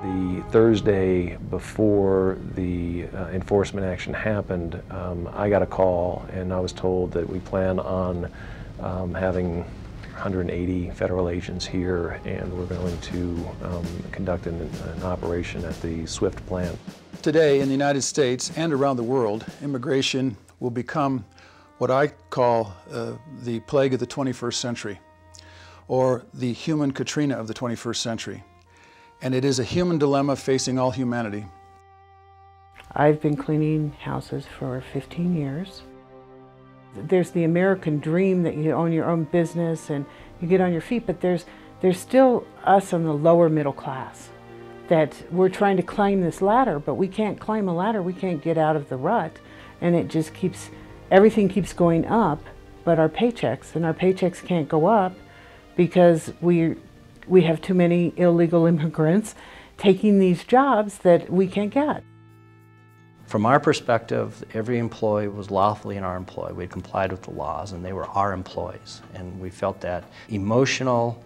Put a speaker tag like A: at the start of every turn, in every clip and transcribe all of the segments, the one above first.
A: The Thursday before the enforcement action happened, I got a call and I was told that we plan on having 180 federal agents here, and we're going to conduct an operation at the Swift plant.
B: Today in the United States and around the world, immigration will become what I call the plague of the 21st century, or the human Katrina of the 21st century. And it is a human dilemma facing all humanity.
C: I've been cleaning houses for 15 years. There's the American dream that you own your own business and you get on your feet, but there's still us on the lower middle class that we're trying to climb this ladder, but we can't climb a ladder, we can't get out of the rut, and it just keeps, everything keeps going up, but our paychecks can't go up because we have too many illegal immigrants taking these jobs that we can't get.
D: From our perspective, every employee was lawfully in our employ. We had complied with the laws and they were our employees. And we felt that emotional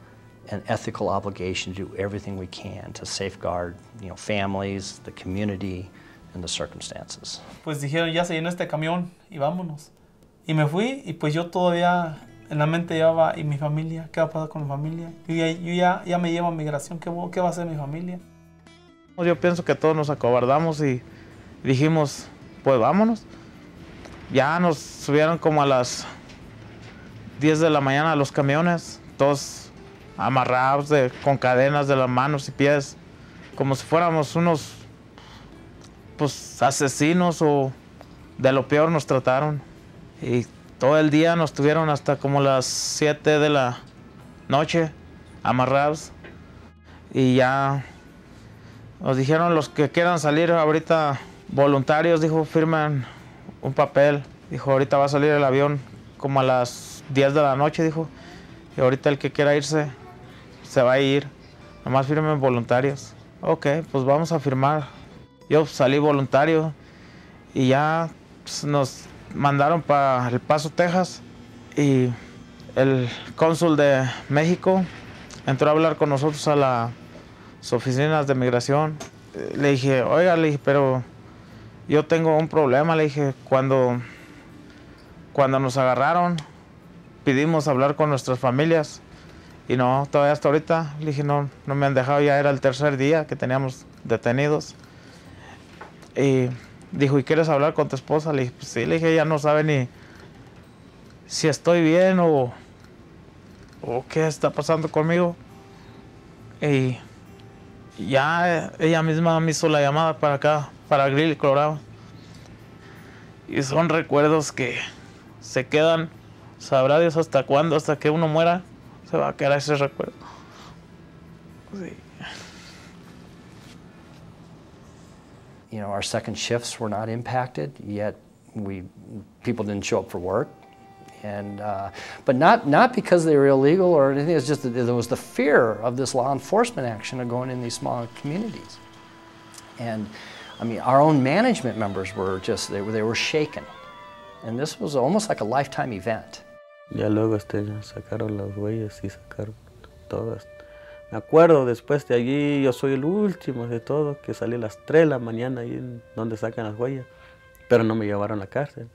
D: and ethical obligation to do everything we can to safeguard, families, the community, and the circumstances.
E: Pues dijeron, ya se llenó este camión y vámonos. Y me fui y pues yo todavía en la mente llevaba, ¿y mi familia? ¿Qué va a pasar con mi familia? Yo ya me llevo a migración, ¿qué va a hacer mi familia?
F: Yo pienso que todos nos acobardamos y dijimos, pues vámonos. Ya nos subieron como a las 10 de la mañana a los camiones, todos amarrados con cadenas de las manos y pies, como si fuéramos unos asesinos o de lo peor nos trataron. Y todo el día nos tuvieron hasta como las 7 de la noche amarrados. Y ya nos dijeron los que quieran salir ahorita voluntarios, dijo, firmen un papel. Dijo, ahorita va a salir el avión como a las 10 de la noche, dijo. Y ahorita el que quiera irse, se va a ir. Nomás firmen voluntarios. Ok, pues vamos a firmar. Yo salí voluntario y ya nos mandaron para El Paso, Texas. Y el cónsul de México entró a hablar con nosotros a las oficinas de migración. Le dije, oiga, pero yo tengo un problema. Le dije, cuando nos agarraron, pedimos hablar con nuestras familias y no, todavía hasta ahorita. Le dije, no me han dejado, ya era el tercer día que teníamos detenidos. Y dijo, ¿y quieres hablar con tu esposa? Le dije, pues sí. Le dije, ella no sabe ni si estoy bien o qué está pasando conmigo. Y ya ella misma me hizo la llamada para acá, para Greeley, Colorado. Y son recuerdos que se quedan, sabrá Dios hasta cuándo, hasta que uno muera, se va a quedar ese recuerdo. Sí.
D: Our second shifts were not impacted, yet people didn't show up for work. And, but not because they were illegal or anything, it's just that there was the fear of this law enforcement action of going in these small communities. And I mean, our own management members were just, they were shaken. And this was almost like a lifetime event.
G: Ya luego sacaron las huellas y sacaron todas. Me acuerdo después de allí, yo soy el último de todo, que salí a las 3 de la mañana ahí en donde sacan las huellas. Pero no me llevaron a la cárcel,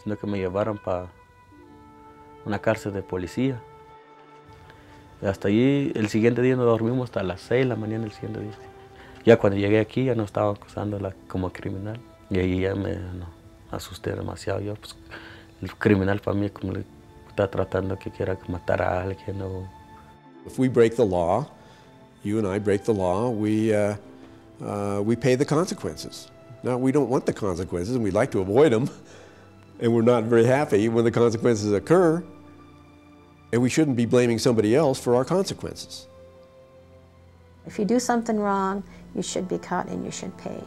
G: sino que me llevaron para una cárcel de policía. Y hasta allí, el siguiente día nos dormimos hasta las 6 de la mañana el siguiente día. Ya cuando llegué aquí ya no estaba acusándola como criminal. Y ahí ya me asusté demasiado. Yo, pues, el criminal para mí como le está tratando que quiera matar a alguien.
H: If we break the law, you and I break the law, we pay the consequences. Now, we don't want the consequences, and we'd like to avoid them. And we're not very happy when the consequences occur. And we shouldn't be blaming somebody else for our consequences.
I: If you do something wrong, you should be caught and you should pay.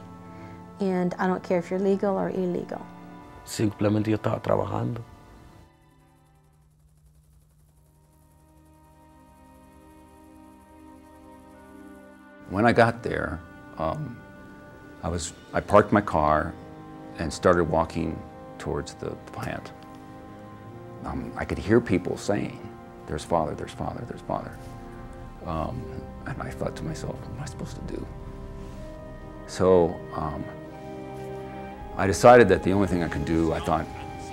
I: And I don't care if you're legal or illegal.
G: Simplemente yo estaba trabajando.
J: When I got there, I parked my car and started walking towards the plant. I could hear people saying, "There's Father, there's Father, there's Father." And I thought to myself, what am I supposed to do? So I decided that the only thing I could do, I thought,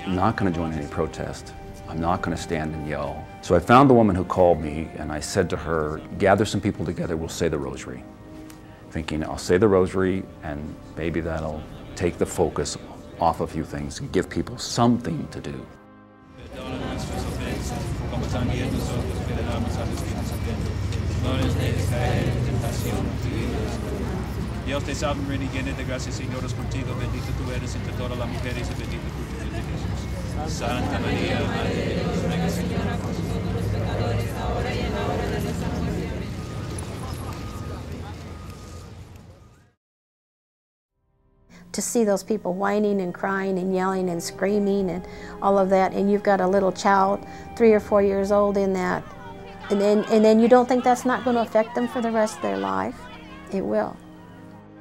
J: I'm not going to join any protest. I'm not going to stand and yell. So I found the woman who called me, and I said to her, gather some people together, we'll say the rosary. Thinking, I'll say the rosary, and maybe that'll take the focus off a few things and give people something to do.
K: Dios te salve, llena de gracia, Señor es contigo, bendita tú eres entre todas las mujeres y bendito el fruto de Jesús. Santa María, Madre de Dios, ruega, Señora, por nosotros pecadores, ahora y en la hora de nuestra muerte.
I: To see those people whining and crying and yelling and screaming and all of that, and you've got a little child, 3 or 4 years old in that, and then you don't think that's not going to affect them for the rest of their life? It will.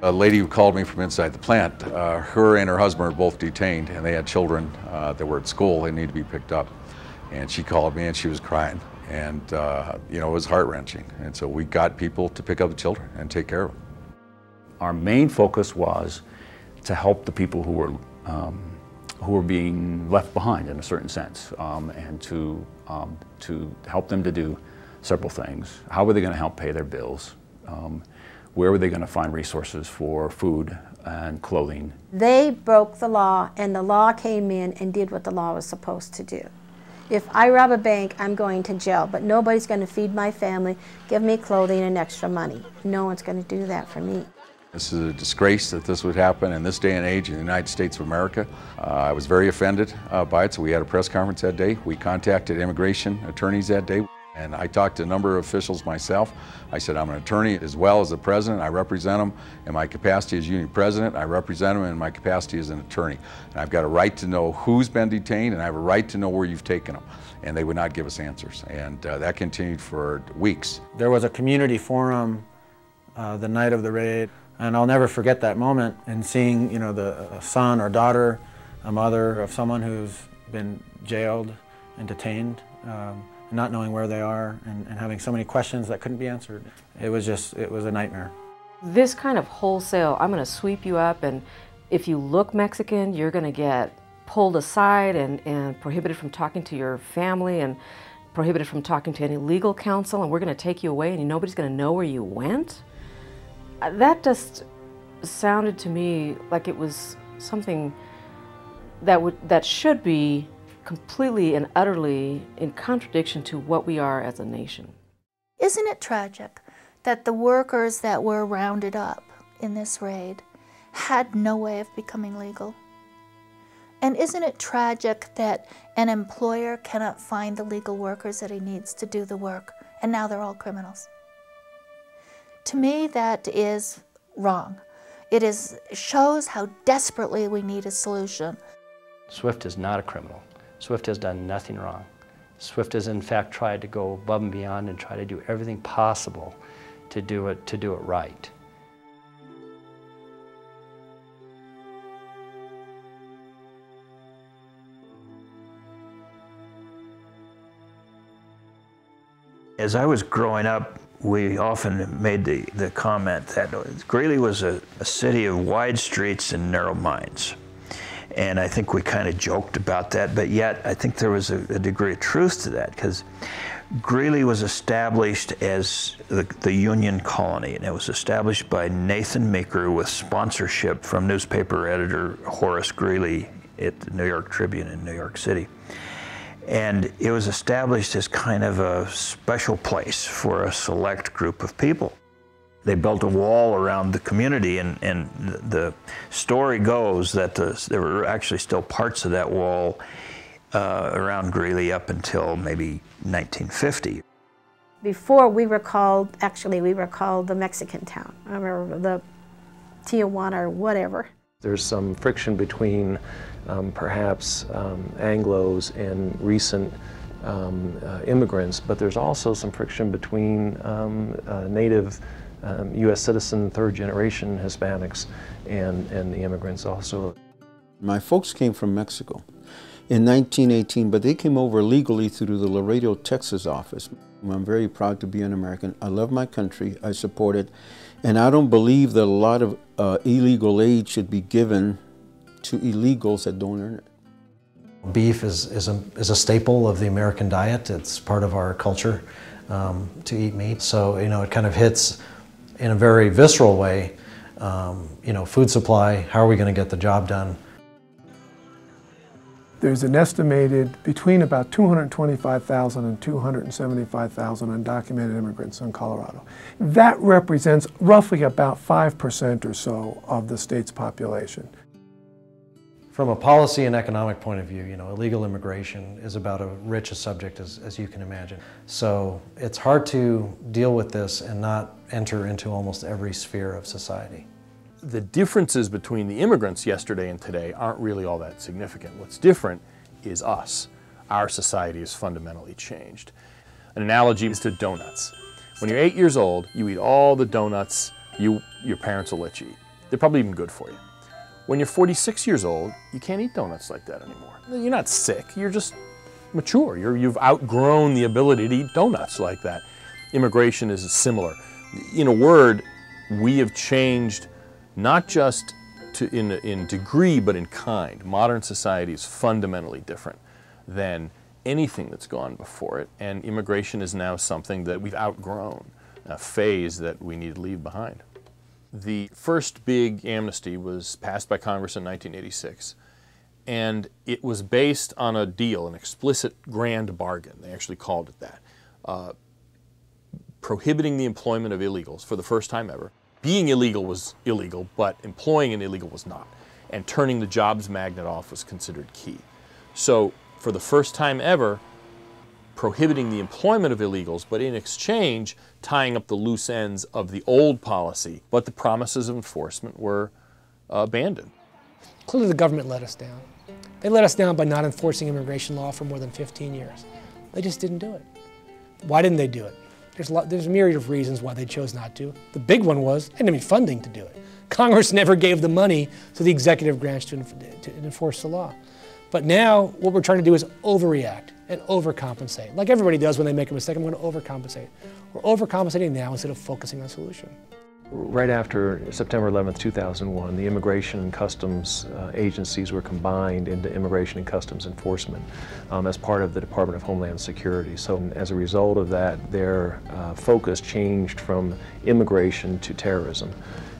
L: A lady who called me from inside the plant, her and her husband were both detained, and they had children that were at school. They needed to be picked up. And she called me and she was crying. And you know, it was heart-wrenching. And so we got people to pick up the children and take care of them.
J: Our main focus was to help the people who were being left behind in a certain sense, and to help them to do several things. How were they going to help pay their bills? Where were they going to find resources for food and clothing?
I: They broke the law, and the law came in and did what the law was supposed to do. If I rob a bank, I'm going to jail, but nobody's going to feed my family, give me clothing and extra money. No one's going to do that for me.
L: This is a disgrace that this would happen in this day and age in the United States of America. I was very offended by it, so we had a press conference that day. We contacted immigration attorneys that day. And I talked to a number of officials myself. I said, I'm an attorney as well as the president. I represent them in my capacity as union president. I represent them in my capacity as an attorney. And I've got a right to know who's been detained, and I have a right to know where you've taken them. And they would not give us answers. And that continued for weeks.
M: There was a community forum the night of the raid, and I'll never forget that moment and seeing, you know, the son or daughter, a mother of someone who's been jailed and detained. Not knowing where they are and having so many questions that couldn't be answered. It was a nightmare.
N: This kind of wholesale, I'm going to sweep you up, and if you look Mexican, you're going to get pulled aside and prohibited from talking to your family and prohibited from talking to any legal counsel, and we're going to take you away and nobody's going to know where you went. That just sounded to me like it was something that should be completely and utterly in contradiction to what we are as a nation.
O: Isn't it tragic that the workers that were rounded up in this raid had no way of becoming legal? And isn't it tragic that an employer cannot find the legal workers that he needs to do the work, and now they're all criminals? To me, that is wrong. It shows how desperately we need a solution.
D: SWIFT is not a criminal. SWIFT has done nothing wrong. SWIFT has in fact tried to go above and beyond and try to do everything possible to do it right.
P: As I was growing up, we often made the comment that Greeley was a city of wide streets and narrow minds. And I think we kind of joked about that, but yet I think there was a degree of truth to that, because Greeley was established as the Union colony, and it was established by Nathan Meeker with sponsorship from newspaper editor Horace Greeley at the New York Tribune in New York City. And it was established as kind of a special place for a select group of people. They built a wall around the community, and the story goes that there were actually still parts of that wall around Greeley up until maybe 1950.
I: Before we were called the Mexican town, or the Tijuana or whatever.
A: There's some friction between perhaps Anglos and recent immigrants, but there's also some friction between native U.S. citizen, third-generation Hispanics and the immigrants also.
Q: My folks came from Mexico in 1918, but they came over legally through the Laredo, Texas office. I'm very proud to be an American. I love my country. I support it. And I don't believe that a lot of illegal aid should be given to illegals that don't earn it.
R: Beef is a staple of the American diet. It's part of our culture to eat meat. So, you know, it kind of hits in a very visceral way, you know, food supply, how are we going to get the job done?
S: There's an estimated between about 225,000 and 275,000 undocumented immigrants in Colorado. That represents roughly about 5% or so of the state's population.
R: From a policy and economic point of view, you know, illegal immigration is about as rich a subject as you can imagine. So it's hard to deal with this and not enter into almost every sphere of society.
T: The differences between the immigrants yesterday and today aren't really all that significant. What's different is us. Our society has fundamentally changed. An analogy is to donuts. When you're 8 years old, you eat all the donuts your parents will let you eat. They're probably even good for you. When you're 46 years old, you can't eat donuts like that anymore. You're not sick, you're just mature. You've outgrown the ability to eat donuts like that. Immigration is similar. In a word, we have changed not just in degree, but in kind. Modern society is fundamentally different than anything that's gone before it, and immigration is now something that we've outgrown, a phase that we need to leave behind. The first big amnesty was passed by Congress in 1986, and it was based on a deal, an explicit grand bargain, they actually called it that, prohibiting the employment of illegals for the first time ever. Being illegal was illegal, but employing an illegal was not. And turning the jobs magnet off was considered key. So for the first time ever, prohibiting the employment of illegals, but in exchange, tying up the loose ends of the old policy. But the promises of enforcement were abandoned.
U: Clearly the government let us down. They let us down by not enforcing immigration law for more than 15 years. They just didn't do it. Why didn't they do it? There's a myriad of reasons why they chose not to. The big one was they didn't have any funding to do it. Congress never gave the money to the executive branch to enforce the law. But now what we're trying to do is overreact and overcompensate. Like everybody does when they make a mistake, I'm going to overcompensate. We're overcompensating now instead of focusing on a solution.
A: Right after September 11th, 2001, the Immigration and Customs agencies were combined into Immigration and Customs Enforcement as part of the Department of Homeland Security. So as a result of that, their focus changed from immigration to terrorism.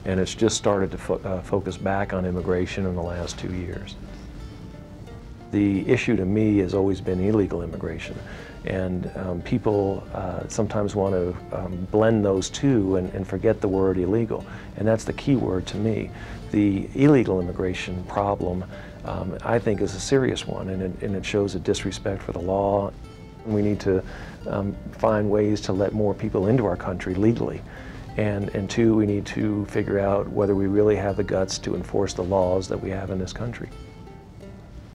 A: And it's just started to focus back on immigration in the last 2 years. The issue to me has always been illegal immigration. And people sometimes want to blend those two and forget the word illegal. And that's the key word to me. The illegal immigration problem, I think, is a serious one, and it shows a disrespect for the law. We need to find ways to let more people into our country legally. And two, we need to figure out whether we really have the guts to enforce the laws that we have in this country.